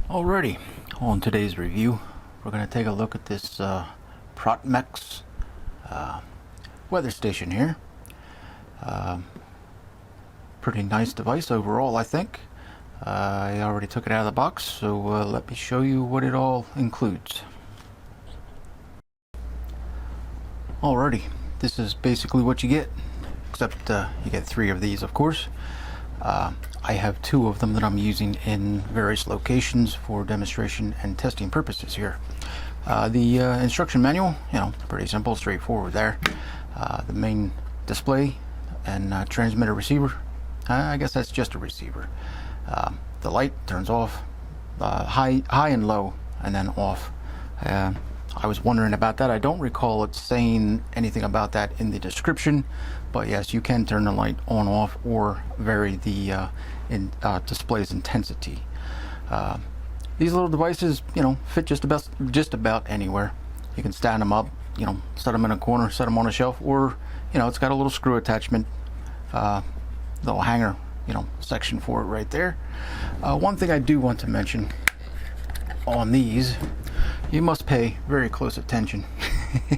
Alrighty, on today's review, we're going to take a look at this Protmex weather station here. Pretty nice device overall, I think. I already took it out of the box, so let me show you what it all includes. Alrighty, this is basically what you get, except you get 3 of these, of course. I have 2 of them that I'm using in various locations for demonstration and testing purposes here. The instruction manual, pretty simple, straightforward there. The main display and transmitter receiver. I guess that's just a receiver. The light turns off, high and low, and then off. I was wondering about that. I don't recall it saying anything about that in the description, but yes, you can turn the light on, off, or vary the display's intensity. These little devices, fit just about anywhere. You can stand them up, set them in a corner, set them on a shelf, or it's got a little screw attachment, little hanger, section for it right there. One thing I do want to mention on these, you must pay very close attention.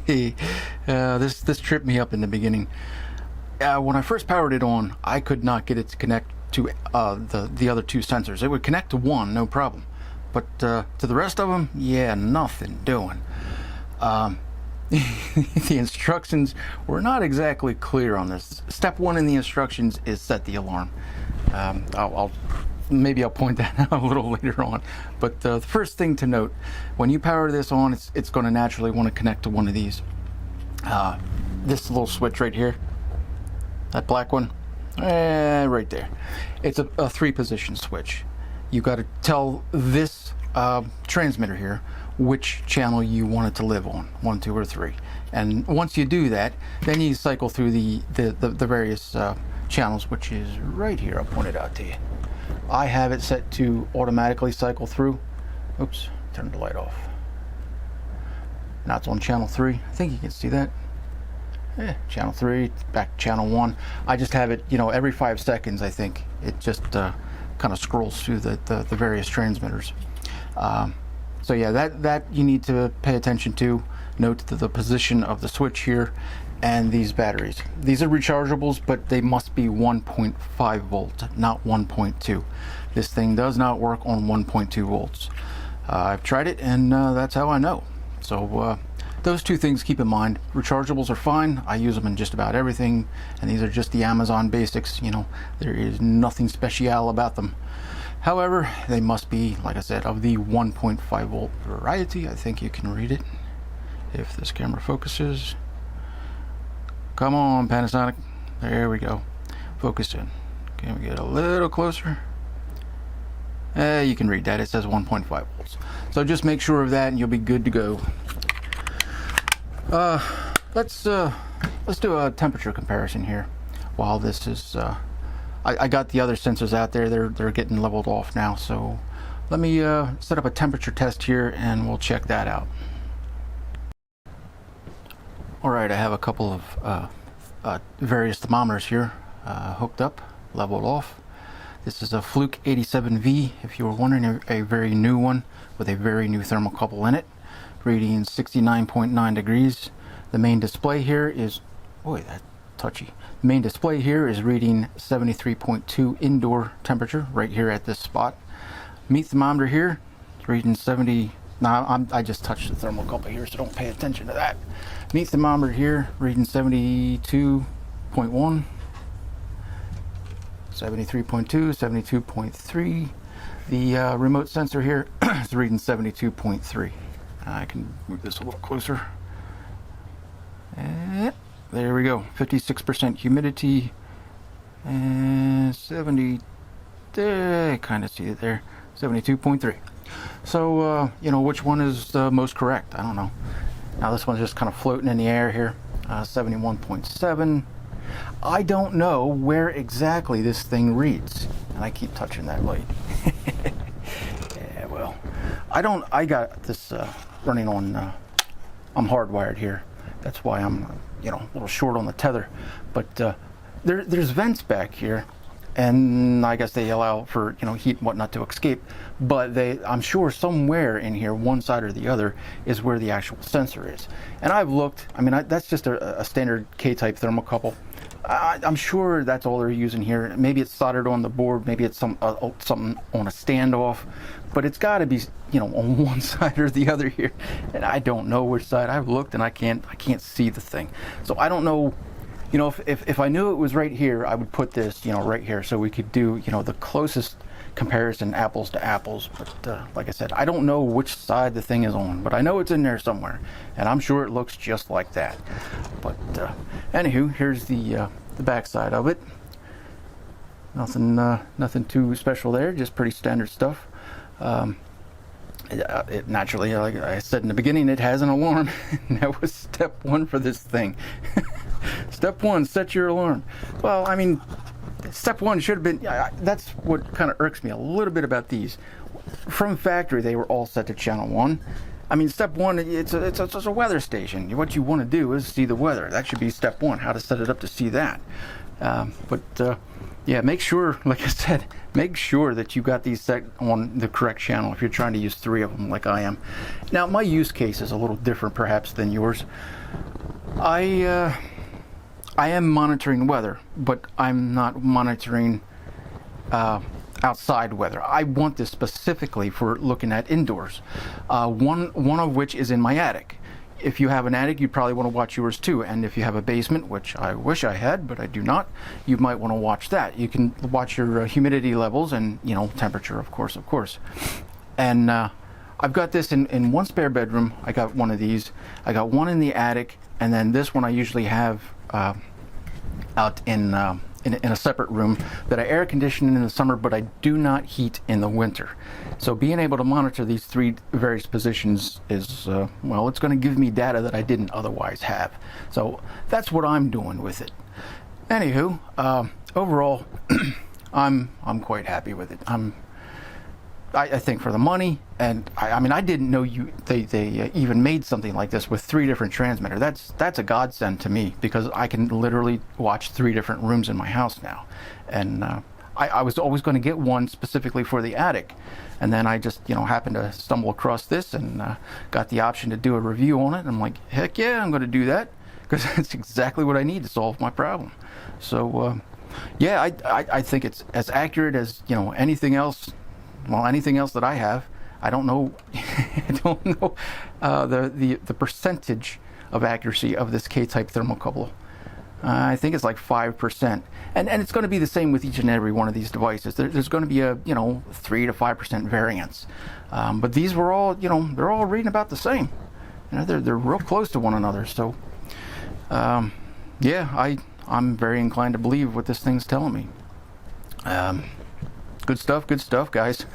This tripped me up in the beginning. When I first powered it on, I could not get it to connect to the other 2 sensors. It would connect to one, no problem, but to the rest of them, yeah, nothing doing. The instructions were not exactly clear on this. Step 1 in the instructions is set the alarm. Maybe I'll point that out a little later on, but the first thing to note, when you power this on, it's going to naturally want to connect to one of these. This little switch right here, that black one, right there, it's a 3-position switch. You got to tell this transmitter here which channel you want it to live on, 1, 2, or 3, and once you do that, then you cycle through the various channels, which is right here. I'll point it out to you. I have it set to automatically cycle through. Oops, turn the light off. Now it's on channel 3. I think you can see that. Channel 3, back to channel 1. I just have it, every 5 seconds, I think. It just kind of scrolls through the various transmitters. So yeah, that you need to pay attention to. Note the position of the switch here and these batteries. These are rechargeables, but they must be 1.5 volt, not 1.2. This thing does not work on 1.2 volts. I've tried it, and that's how I know. So those 2 things keep in mind. Rechargeables are fine. I use them in just about everything, and these are just the Amazon basics. There is nothing special about them. However, they must be, like I said, of the 1.5 volt variety. I think you can read it if this camera focuses. Come on, Panasonic. There we go. Focus in. Can we get a little closer? You can read that. It says 1.5 volts. So just make sure of that, and you'll be good to go. Let's do a temperature comparison here. While this is, I got the other sensors out there. They're getting leveled off now. So let me set up a temperature test here, and we'll check that out. Alright, I have a couple of various thermometers here hooked up, leveled off. This is a Fluke 87V, if you were wondering, a very new one with a very new thermocouple in it, reading 69.9 degrees. The main display here is, boy, that's touchy. The main display here is reading 73.2 indoor temperature right here at this spot. Meat thermometer here is reading 70. Now, I just touched the thermocouple here, so don't pay attention to that. Meat thermometer here, reading 72.1, 73.2, 72.3. The remote sensor here is reading 72.3. I can move this a little closer. And there we go, 56% humidity, and 70, kind of see it there, 72.3. So, which one is the most correct? I don't know. Now this one's just kind of floating in the air here, 71.7. I don't know where exactly this thing reads. And I keep touching that light. Yeah, well, I got this running on, I'm hardwired here. That's why I'm, a little short on the tether. But there's vents back here and I guess they allow for, you know, heat and whatnot to escape, but I'm sure somewhere in here, one side or the other, is where the actual sensor is. And I've looked, I mean, that's just a standard K-type thermocouple. I'm sure that's all they're using here. Maybe it's soldered on the board, maybe it's something on a standoff, but it's got to be, you know, on one side or the other here. And I don't know which side. I've looked and I can't see the thing. So I don't know. You know, if I knew it was right here, I would put this, you know, right here, so we could do, you know, the closest comparison, apples to apples. But like I said, I don't know which side the thing is on, but I know it's in there somewhere, and I'm sure it looks just like that. But anywho, here's the back side of it. Nothing too special there, just pretty standard stuff. It naturally, like I said in the beginning, it has an alarm. And that was step one for this thing. Step one, set your alarm. Well, I mean, step one should have been, that's what kind of irks me a little bit about these. From factory, they were all set to channel 1. I mean, step one, it's a weather station. What you want to do is see the weather. That should be step one, how to set it up to see that. Yeah, make sure, like I said, make sure that you got these set on the correct channel if you're trying to use 3 of them like I am. Now, my use case is a little different perhaps than yours. I am monitoring weather, but I'm not monitoring outside weather. I want this specifically for looking at indoors. One of which is in my attic. If you have an attic, you probably want to watch yours too. And if you have a basement, which I wish I had, but I do not, you might want to watch that. You can watch your humidity levels and, you know, temperature, of course. And I've got this in one spare bedroom. I got one of these. I got one in the attic, and then this one I usually have out in a separate room that I air condition in the summer, but I do not heat in the winter. So being able to monitor these 3 various positions is, well, it's going to give me data that I didn't otherwise have. So that's what I'm doing with it. Anywho, overall, I'm quite happy with it. I think for the money, and I mean, I didn't know they even made something like this with 3 different transmitters. That's a godsend to me, because I can literally watch 3 different rooms in my house now. And I was always going to get one specifically for the attic, and then I just, you know, happened to stumble across this and got the option to do a review on it. And I'm like, heck yeah, I'm going to do that, because that's exactly what I need to solve my problem. So yeah, I think it's as accurate as, you know, anything else. Well, anything else that I have. I don't know. I don't know the percentage of accuracy of this K-type thermocouple. I think it's like 5%, and it's going to be the same with each and every one of these devices. There's going to be a, you know, 3 to 5% variance, but these were all, you know, they're all reading about the same. You know, they're real close to one another. So yeah, I'm very inclined to believe what this thing's telling me. Good stuff, guys.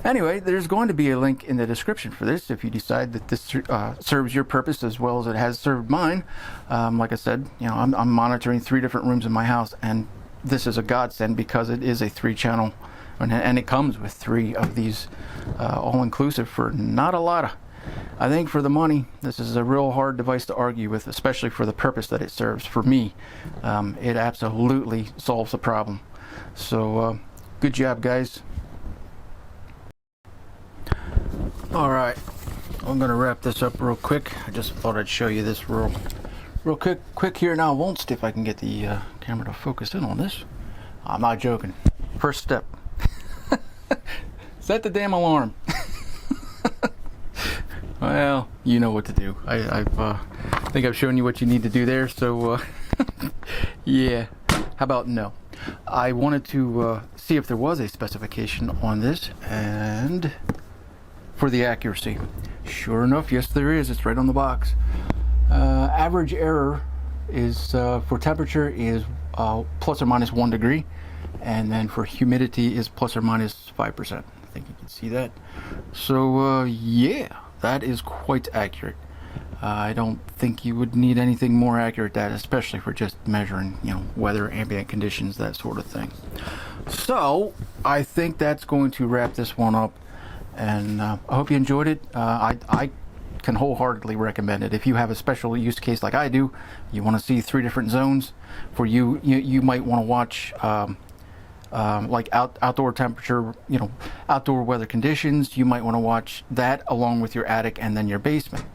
Anyway, there's going to be a link in the description for this if you decide that this serves your purpose as well as it has served mine. Like I said, you know, I'm monitoring 3 different rooms in my house, and this is a godsend because it is a 3-channel, and it comes with 3 of these all-inclusive for not a lot of. I think for the money, this is a real hard device to argue with, especially for the purpose that it serves. For me, it absolutely solves the problem. So, good job, guys. All right, I'm gonna wrap this up real quick. I just thought I'd show you this real quick here. Now, I won't see if I can get the camera to focus in on this. I'm not joking. First step. Set the damn alarm. Well, you know what to do. I think I've shown you what you need to do there. So, yeah. How about no? I wanted to see if there was a specification on this, and for the accuracy. Sure enough, yes there is. It's right on the box. Average error is for temperature is plus or minus 1 degree, and then for humidity is plus or minus 5%. I think you can see that. So yeah, that is quite accurate. I don't think you would need anything more accurate than that, especially for just measuring, you know, weather, ambient conditions, that sort of thing. So I think that's going to wrap this one up, and I hope you enjoyed it. I can wholeheartedly recommend it. If you have a special use case like I do, you want to see 3 different zones for you might want to watch like outdoor temperature, outdoor weather conditions. You might want to watch that along with your attic and then your basement.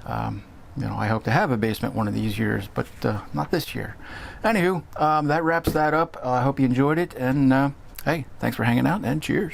I hope to have a basement one of these years, but not this year. Anywho, that wraps that up. I hope you enjoyed it, and hey, thanks for hanging out, and cheers.